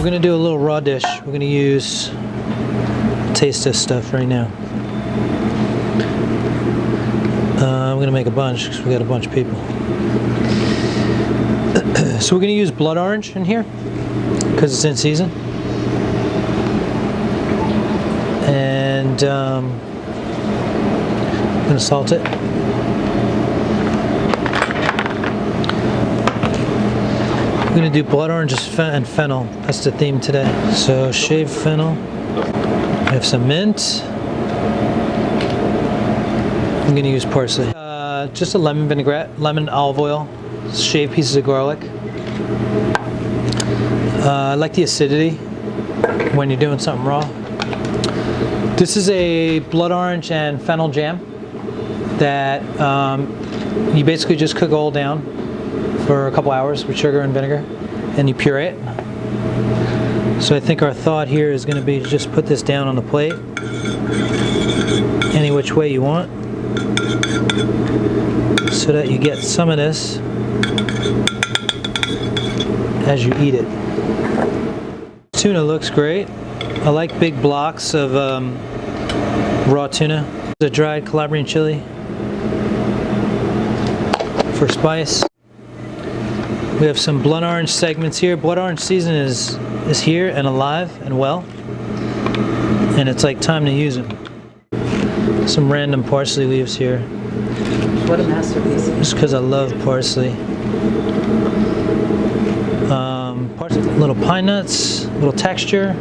We're gonna do a little raw dish. We're gonna use taste this stuff right now. I'm gonna make a bunch because we got a bunch of people. So we're gonna use blood orange in here because it's in season, and I'm gonna salt it. We're gonna do blood orange and fennel. That's the theme today. So shaved fennel. We have some mint. I'm gonna use parsley. Just a lemon vinaigrette, lemon olive oil, shaved pieces of garlic. I like the acidity when you're doing something raw. This is a blood orange and fennel jam that you basically just cook all down for a couple hours with sugar and vinegar, and you puree it. So I think our thought here is going to be to just put this down on the plate any which way you want, so that you get some of this as you eat it. Tuna looks great. I like big blocks of raw tuna. The dried Calabrian chili for spice. We have some blood orange segments here. Blood orange season is here and alive and well, and it's like time to use them. Some random parsley leaves here. What a masterpiece. Just because I love parsley. Little pine nuts, little texture.